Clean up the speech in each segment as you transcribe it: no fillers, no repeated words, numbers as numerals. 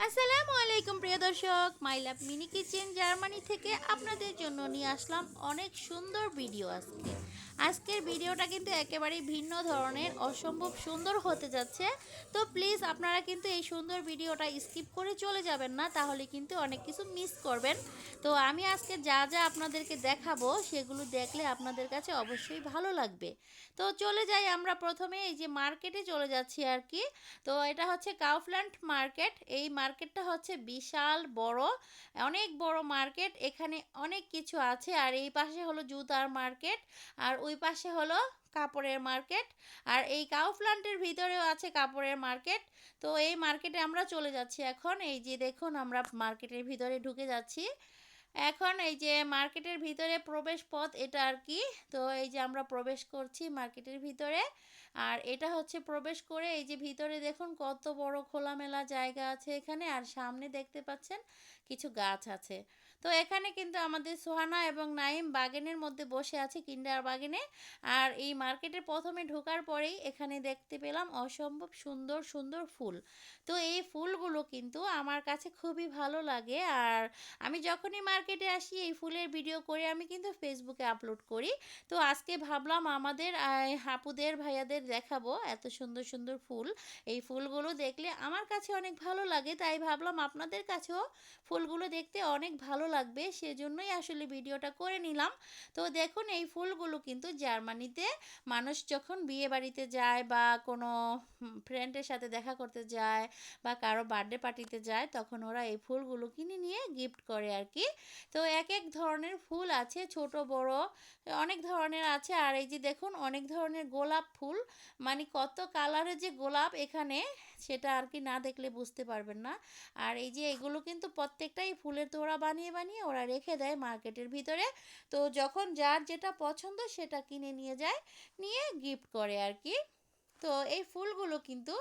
আসসালামু আলাইকুম প্রিয় দর্শক, মাই লাভ মিনি কিচেন জার্মানি থেকে আপনাদের জন্য নিয়ে আসলাম অনেক সুন্দর ভিডিও। আজকের ভিডিওটা কিন্তু একেবারেই ভিন্ন ধরনের, অসম্ভব সুন্দর হতে যাচ্ছে। তো প্লিজ আপনারা কিন্তু এই সুন্দর ভিডিওটা স্কিপ করে চলে যাবেন না, তাহলে কিন্তু অনেক কিছু মিস করবেন। তো আমি আজকে যা যা আপনাদেরকে দেখাবো সেগুলো দেখলে আপনাদের কাছে অবশ্যই ভালো লাগবে। তো চলে যাই আমরা প্রথমে এই যে মার্কেটে চলে যাচ্ছি আর কি। তো এটা হচ্ছে কাউফল্যান্ড মার্কেট। এই মার্কেটটা হচ্ছে বিশাল বড়, অনেক বড় মার্কেট। এখানে অনেক কিছু আছে। আর এই পাশে হলো জুতার মার্কেট, আর ওই পাশে হলো কাপড়ের মার্কেট, আর এই কাউফল্যান্ডের ভিতরেও আছে কাপড়ের মার্কেট। তো এই মার্কেটে আমরা চলে যাচ্ছি এখন। এই যে দেখুন, আমরা মার্কেটের ভিতরে ঢুকে যাচ্ছি এখন। এই যে মার্কেটের ভিতরে প্রবেশ পথ এটা আর কি। তো এই যে আমরা প্রবেশ করছি মার্কেটের ভিতরে। আর এটা হচ্ছে প্রবেশ করে এই যে ভিতরে দেখুন কত বড় খোলামেলা জায়গা আছে এখানে। আর সামনে দেখতে পাচ্ছেন কিছু গাছ আছে। তো এখানে কিন্তু আমাদের সোহানা এবং নাইম বাগানের মধ্যে বসে আছে, কিন্ডার বাগানে। আর এই মার্কেটের প্রথমে ঢোকার পরেই এখানে দেখতে পেলাম অসম্ভব সুন্দর সুন্দর ফুল। তো এই ফুলগুলো কিন্তু আমার কাছে খুবই ভালো লাগে। আর আমি যখনই মার্কেটে আসি এই ফুলের ভিডিও করে আমি কিন্তু ফেসবুকে আপলোড করি। তো আজকে ভাবলাম আমাদের আপুদের ভাইয়াদের দেখাবো এত সুন্দর সুন্দর ফুল। এই ফুলগুলো দেখলে আমার কাছে অনেক ভালো লাগে, তাই ভাবলাম আপনাদের কাছেও ফুলগুলো দেখতে অনেক ভালো লাগবে, সেজন্যই আসলে ভিডিওটা করে নিলাম। তো দেখুন, এই ফুলগুলো কিন্তু জার্মানিতে মানুষ যখন বিয়ে বাড়িতে যায় বা কোনো ফ্রেন্ডের সাথে দেখা করতে যায় বা কারো বার্থডে পার্টিতে যায়, তখন ওরা এই ফুলগুলো কিনে নিয়ে গিফট করে আর কি। তো এক এক ধরনের ফুল আছে, ছোট বড় অনেক ধরনের আছে। আর এই যে দেখুন, অনেক ধরনের গোলাপ ফুল, মানে কত কালারের যে গোলাপ এখানে, সেটা আর কি না দেখলে বুঝতে পারবেন না। আর এই যে এগুলো কিন্তু প্রত্যেকটাই ফুলের তোড়া বানিয়ে বানিয়ে ওরা রেখে দেয় মার্কেটের ভিতরে। তো যখন যার যেটা পছন্দ সেটা কিনে নিয়ে যায়, নিয়ে গিফট করে আর কি। তো এই ফুলগুলো কিন্তু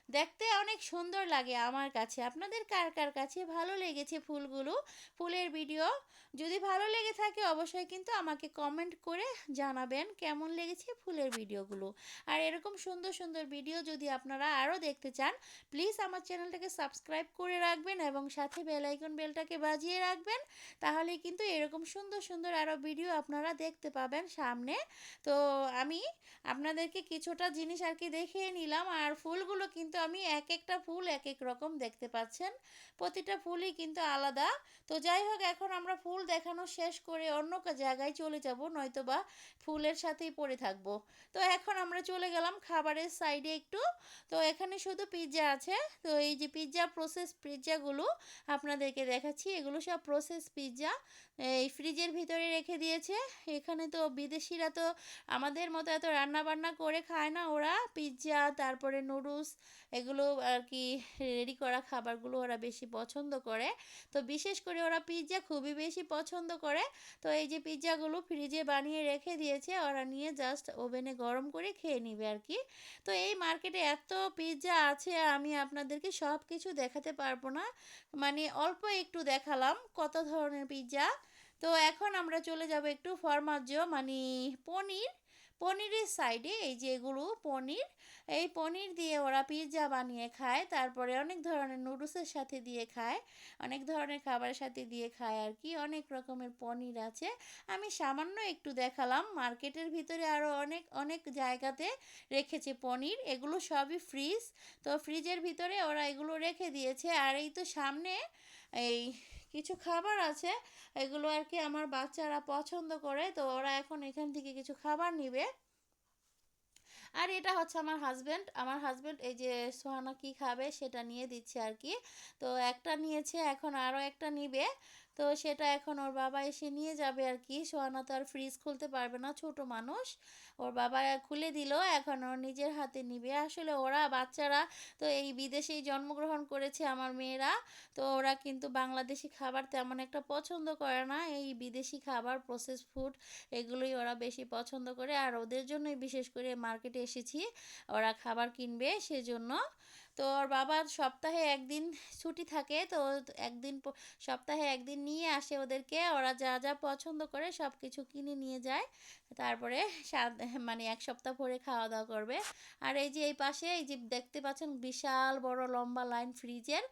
দেখতে অনেক সুন্দর লাগে আমার কাছে। আপনাদের কার কার কাছে ভালো লেগেছে ফুলগুলো, ফুলের ভিডিও? যদি ভালো লেগে থাকে অবশ্যই কিন্তু আমাকে কমেন্ট করে জানাবেন কেমন লেগেছে ফুলের ভিডিওগুলো। আর এরকম সুন্দর সুন্দর ভিডিও যদি আপনারা আরও দেখতে চান, প্লিজ আমার চ্যানেলটাকে সাবস্ক্রাইব করে রাখবেন এবং সাথে বেল আইকন বেলটাকে বাজিয়ে রাখবেন। তাহলে কিন্তু এরকম সুন্দর সুন্দর আরও ভিডিও আপনারা দেখতে পাবেন সামনে। তো আমি আপনাদেরকে কিছুটা জিনিস আর কি দেখিয়ে নিলাম। আর ফুলগুলো কিন্তু আমি এক একটা ফুল এক এক রকম দেখতে পাচ্ছেন, প্রতিটা ফুলই কিন্তু আলাদা। তো যাই হোক, এখন আমরা ফুল দেখানো শেষ করে অন্য জায়গায় চলে যাব, নয়তোবা ফুলের সাথেই পড়ে থাকবো। তো এখন আমরা চলে গেলাম খাবারের সাইডে একটু। তো এখানে শুধু পিৎজা আছে। তো এই যে পিৎজা, প্রসেস পিৎজাগুলো আপনাদেরকে দেখাচ্ছি। এগুলো সব প্রসেস পিৎজা, এই ফ্রিজের ভিতরে রেখে দিয়েছে। এখানে তো বিদেশিরা তো আমাদের মতো এত রান্না বান্না করে খায় না, ওরা পিৎজা তারপরে নুডলস এগুলো আর কি রেডি করা খাবারগুলো ওরা বেশি পছন্দ করে। তো বিশেষ করে ওরা পিৎজা খুবই বেশি পছন্দ করে। তো এই যে পিৎজাগুলো ফ্রিজে বানিয়ে রেখে দিয়েছে, ওরা নিয়ে জাস্ট ওভেনে গরম করে খেয়ে নিবে আর কি। তো এই মার্কেটে এত পিৎজা আছে, আমি আপনাদেরকে সব কিছু দেখাতে পারবো না, মানে অল্প একটু দেখালাম কত ধরনের পিৎজা। তো এখন আমরা চলে যাব একটু ফরমাজ্জো, মানে পনির, পনিরের সাইডে। এই যে এগুলো পনির, এই পনির দিয়ে ওরা পিৎজা বানিয়ে খায়, তারপরে অনেক ধরনের নুডলসের সাথে দিয়ে খায়, অনেক ধরনের খাবারের সাথে দিয়ে খায় আর কি। অনেক রকমের পনির আছে, আমি সামান্য একটু দেখালাম। মার্কেটের ভিতরে আরও অনেক অনেক জায়গাতে রেখেছে পনির, এগুলো সবই ফ্রিজ। তো ফ্রিজের ভিতরে ওরা এগুলো রেখে দিয়েছে। আর এই তো সামনে এই কিছু খাবার আছে, এগুলো আর কি আমার বাচ্চারা পছন্দ করে, তো ওরা এখন এখান থেকে কিছু খাবার নিবে। আর এটা হচ্ছে আমার হাজব্যান্ড এই যে সোহানা কি খাবে সেটা নিয়ে দিচ্ছে আর কি। তো একটা নিয়েছে, এখন আরও একটা নিবে। তো সেটা এখন ওর বাবা এসে নিয়ে যাবে আর কি। সোহানা তো আর ফ্রিজ খুলতে পারবে না, ছোট মানুষ। ওর বাবা খুলে দিল, এখন ওর নিজের হাতে নিবে। আসলে ওরা বাচ্চারা তো এই বিদেশেই জন্মগ্রহণ করেছে আমার মেয়েরা। তো ওরা কিন্তু বাংলাদেশি খাবার তেমন একটা পছন্দ করে না, এই বিদেশি খাবার প্রসেস ফুড এগুলোই ওরা বেশি পছন্দ করে। আর ওদের জন্যই বিশেষ করে মার্কেটে এসেছি, ওরা খাবার কিনবে সেজন্য। তো ওর বাবার সপ্তাহে একদিন ছুটি থাকে, তো একদিন সপ্তাহে একদিন নিয়ে আসে ওদেরকে, ওরা যা যা পছন্দ করে সব কিছু কিনে নিয়ে যায়। তারপরে মানে এক সপ্তাহ পরে খাওয়া দাওয়া করবে। আর এই যে এই পাশে এই যে দেখতে পাচ্ছেন বিশাল বড় লম্বা লাইন ফ্রিজের,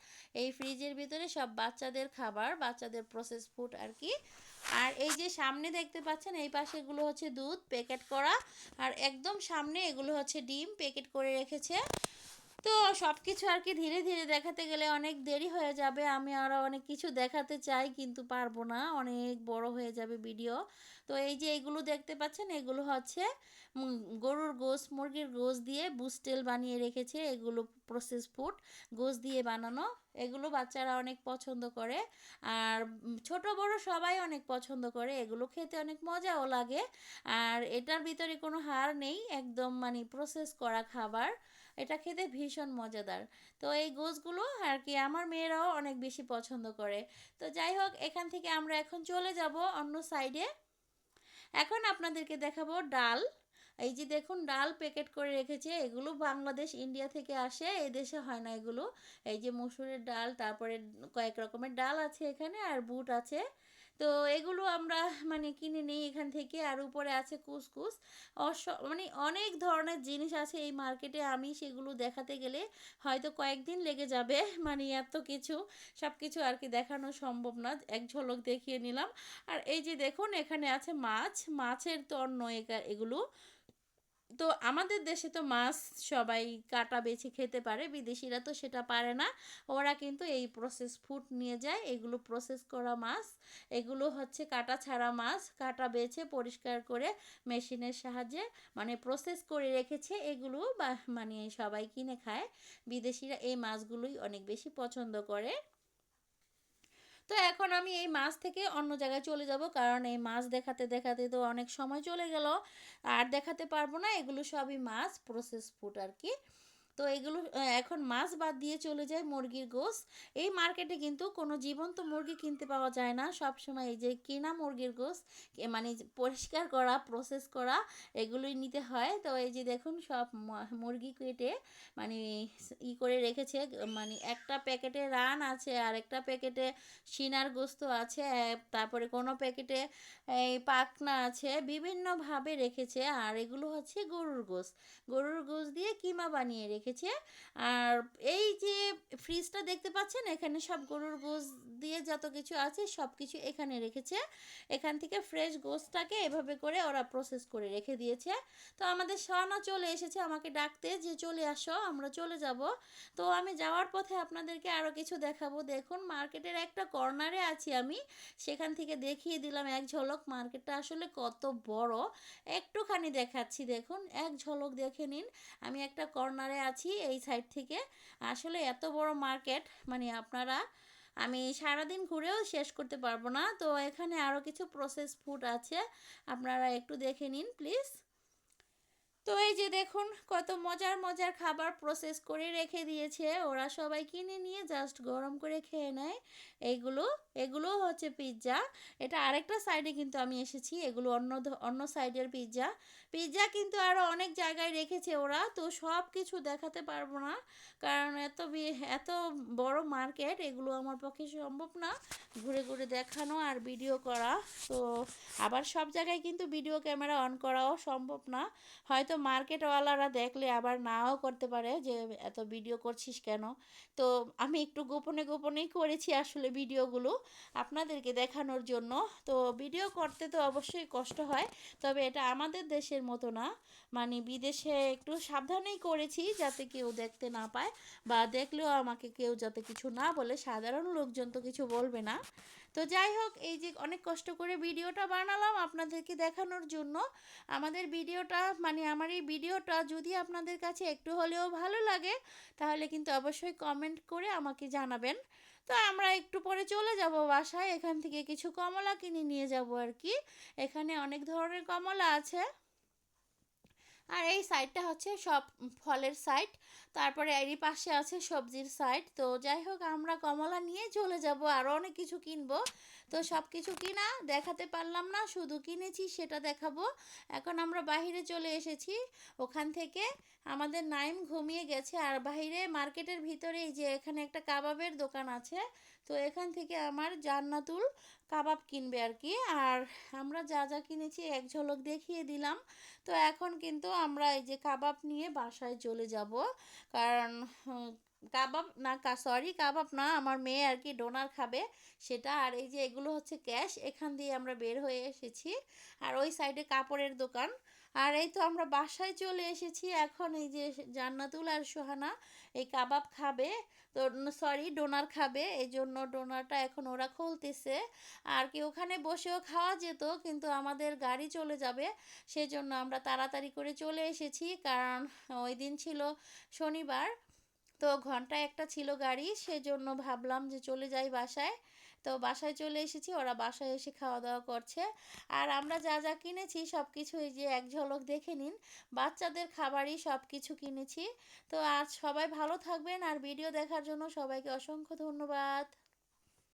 এই ফ্রিজের ভিতরে সব বাচ্চাদের খাবার, বাচ্চাদের প্রসেস ফুড আর কি। আর এই যে সামনে দেখতে পাচ্ছেন এই পাশে এগুলো হচ্ছে দুধ প্যাকেট করা, আর একদম সামনে এগুলো হচ্ছে ডিম প্যাকেট করে রেখেছে। তো সব কিছু আর কি ধীরে ধীরে দেখাতে গেলে অনেক দেরি হয়ে যাবে, আমি আরও অনেক কিছু দেখাতে চাই কিন্তু পারবো না, অনেক বড় হয়ে যাবে ভিডিও। তো এই যে এগুলো দেখতে পাচ্ছেন এগুলো হচ্ছে গরুর গোশ, মুরগির গোশ দিয়ে বুস্টেল বানিয়ে রেখেছে, এগুলো প্রসেস ফুড গোশ দিয়ে বানানো। এগুলো বাচ্চারা অনেক পছন্দ করে, আর ছোট বড় সবাই অনেক পছন্দ করে, এগুলো খেতে অনেক মজাও লাগে। আর এটার ভিতরে কোনো হাড় নেই, একদম মানে প্রসেস করা খাবার, এটা খেতে ভীষণ মজাদার। তো এই গোশগুলো আর কি আমার মেয়েরাও অনেক বেশি পছন্দ করে। তো যাই হোক, এখান থেকে আমরা এখন চলে যাব অন্য সাইডে। এখন আপনাদেরকে দেখাবো ডাল। এই যে দেখুন ডাল প্যাকেট করে রেখেছে, এগুলো বাংলাদেশ ইন্ডিয়া থেকে আসে, এই দেশে হয় না এগুলো। এই যে মসুরের ডাল, তারপরে কয়েক রকমের ডাল আছে এখানে, আর বুট আছে। তো এগুলো আমরা মানে কিনে নিই এখান থেকে। আর উপরে আছে কুসকুস, মানে অনেক ধরনের জিনিস আছে এই মার্কেটে, আমি সেগুলো দেখাতে গেলে হয়তো কয়েকদিন লেগে যাবে, মানে এত কিছু, সব কিছু আর কি দেখানো সম্ভব না, এক ঝলক দেখিয়ে নিলাম। আর এই যে দেখুন এখানে আছে মাছ, মাছের তন্ন এগুলো। তো আমাদের দেশে তো মাছ সবাই কাটা বেছে খেতে পারে, বিদেশিরা তো সেটা পারে না, ওরা কিন্তু এই প্রসেস ফুড নিয়ে যায়, এগুলো প্রসেস করা মাছ, এগুলো হচ্ছে কাটা ছাড়া মাছ, কাটা বেছে পরিষ্কার করে মেশিনের সাহায্যে মানে প্রসেস করে রেখেছে এগুলো, বা মানে সবাই কিনে খায়, বিদেশিরা এই মাছগুলোই অনেক বেশি পছন্দ করে। তো এখন আমি এই মাছ থেকে অন্য জায়গায় চলে যাব, কারণ এই মাছ দেখাতে দেখাতে তো অনেক সময় চলে গেল, আর দেখাতে পারবো না, এগুলো সবই মাছ প্রসেস ফুড আর কি। তো এগুলো এখন মাছ বাদ দিয়ে চলে যায় মুরগির গোশ। এই মার্কেটে কিন্তু কোনো জীবন্ত মুরগি কিনতে পাওয়া যায় না, সব সময় এই যে কিনা মুরগির গোশ, মানে পরিষ্কার করা প্রসেস করা এগুলোই নিতে হয়। তো এই যে দেখুন সব মুরগি কেটে মানে করে রেখেছে, মানে একটা প্যাকেটে রান আছে, আর একটা প্যাকেটে সিনার গোস্ত আছে, তারপরে কোনো প্যাকেটে এই পাখনা আছে, বিভিন্নভাবে রেখেছে। আর এগুলো হচ্ছে গরুর গোশ, গরুর গোশ দিয়ে কিমা বানিয়ে রেখেছে। আর এই যে ফ্রিজটা দেখতে পাচ্ছেন, এখানে সব গরুর গোশ দিয়ে যত কিছু আছে সব কিছু এখানে রেখেছে, এখান থেকে ফ্রেশ গোশটাকে এভাবে করে ওরা প্রসেস করে রেখে দিয়েছে। তো আমাদের সোনা চলে এসেছে আমাকে ডাকতে যে চলে আসো আমরা চলে যাব। তো আমি যাওয়ার পথে আপনাদেরকে আরও কিছু দেখাবো। দেখুন মার্কেটের একটা কর্নারে আছি আমি, সেখান থেকে দেখিয়ে দিলাম এক ঝলক মার্কেটটা আসলে কত বড়, একটুখানি দেখাচ্ছি, দেখুন এক ঝলক দেখে নিন। আমি একটা কর্নারে আছি এই সাইড থেকে, আসলে এত বড় মার্কেট মানে আপনারা, আমি সারাদিন ঘুরেও শেষ করতে পারবো না। তো এখানে আরও কিছু প্রসেস ফুড আছে, আপনারা একটু দেখে নিন প্লিজ। তো এই যে দেখুন কত মজার মজার খাবার প্রসেস করে রেখে দিয়েছে, ওরা সবাই কিনে নিয়ে জাস্ট গরম করে খেয়ে নেয়। এইগুলো এগুলো হচ্ছে পিৎজা, এটা আরেকটা সাইডে কিন্তু আমি এসেছি, এগুলো অন্য অন্য সাইডের পিৎজা। পিৎজা কিন্তু আরও অনেক জায়গায় রেখেছে ওরা, তো সব কিছু দেখাতে পারবো না, কারণ এত বড় মার্কেট, এগুলো আমার পক্ষে সম্ভব না ঘুরে ঘুরে দেখানো আর ভিডিও করা। তো আবার সব জায়গায় কিন্তু ভিডিও ক্যামেরা অন করাও সম্ভব না, হয়তো মার্কেটওয়ালারা দেখলে আবার নাও করতে পারে যে এত ভিডিও করছিস কেন। তো আমি একটু গোপনে গোপনেই করেছি আসলে ভিডিওগুলো আপনাদেরকে দেখানোর জন্য। তো ভিডিও করতে তো অবশ্যই কষ্ট হয়, তবে এটা আমাদের দেশের মতো না, মানে বিদেশে একটু সাবধানেই করেছি যাতে কেউ দেখতে না পায়, বা দেখলেও আমাকে কেউ যাতে কিছু না বলে, সাধারণ লোকজন তো কিছু বলবে না। তো যাই হোক, এই যে অনেক কষ্ট করে ভিডিওটা বানালাম আপনাদেরকে দেখানোর জন্য। আমাদের ভিডিওটা মানে আমার এই ভিডিওটা যদি আপনাদের কাছে একটু হলেও ভালো লাগে, তাহলে কিন্তু অবশ্যই কমেন্ট করে আমাকে জানাবেন। তো আমরা একটু পরে চলে যাব বাসায়, এখান থেকে কিছু কমলা কিনে নিয়ে যাব আর কি, এখানে অনেক ধরনের কমলা আছে। আর এই সাইডটা হচ্ছে সব ফলের সাইড, তারপরে এরই পাশে আছে সবজির সাইড। তো যাই হোক, আমরা কমলা নিয়ে চলে যাব, আরও অনেক কিছু কিনবো। তো সব কিছু কিনা দেখাতে পারলাম না, শুধু কিনেছি সেটা দেখাবো। এখন আমরা বাহিরে চলে এসেছি, ওখান থেকে আমাদের নাইম ঘুমিয়ে গেছে। আর বাইরে মার্কেটের ভিতরেই যে এখানে একটা কাবাবের দোকান আছে, তো এখান থেকে আমার জান্নাতুল কাবাব কিনবে আর কি। আর আমরা যা যা কিনেছি এক ঝলক দেখিয়ে দিলাম। তো এখন কিন্তু আমরা এই যে কাবাব নিয়ে বাসায় চলে যাব, কারণ কাবাব না, সরি কাবাব না, আমার মেয়ে আর কি ডোনার খাবে সেটা। আর এই যে এগুলো হচ্ছে ক্যাশ, এখান দিয়ে আমরা বের হয়ে এসেছি। আর ওই সাইডে কাপড়ের দোকান। আর এই তো আমরা বাসায় চলে এসেছি। এখন এই যে জান্নাতুল আর সোহানা এই কাবাব খাবে, তো সরি ডোনার খাবে, এই জন্য ডোনারটা এখন ওরা খুলতেছে। আর কি ওখানে বসেও খাওয়া যেত, কিন্তু আমাদের গাড়ি চলে যাবে, সেজন্য আমরা তাড়াতাড়ি করে চলে এসেছি, কারণ ওই দিন ছিল শনিবার। তো ঘন্টা একটা ছিল গাড়ি, সেজন্য ভাবলাম যে চলে যাই বাসায়। তো বাসায় চলে এসেছি, ওরা বাসায় এসে খাওয়া দাওয়া করছে। আর আমরা যা যা কিনেছি সব কিছু এই যে এক ঝলক দেখে নিন, বাচ্চাদের খাবারই সব কিছু কিনেছি। তো আজ সবাই ভালো থাকবেন, আর ভিডিও দেখার জন্য সবাইকে অসংখ্য ধন্যবাদ।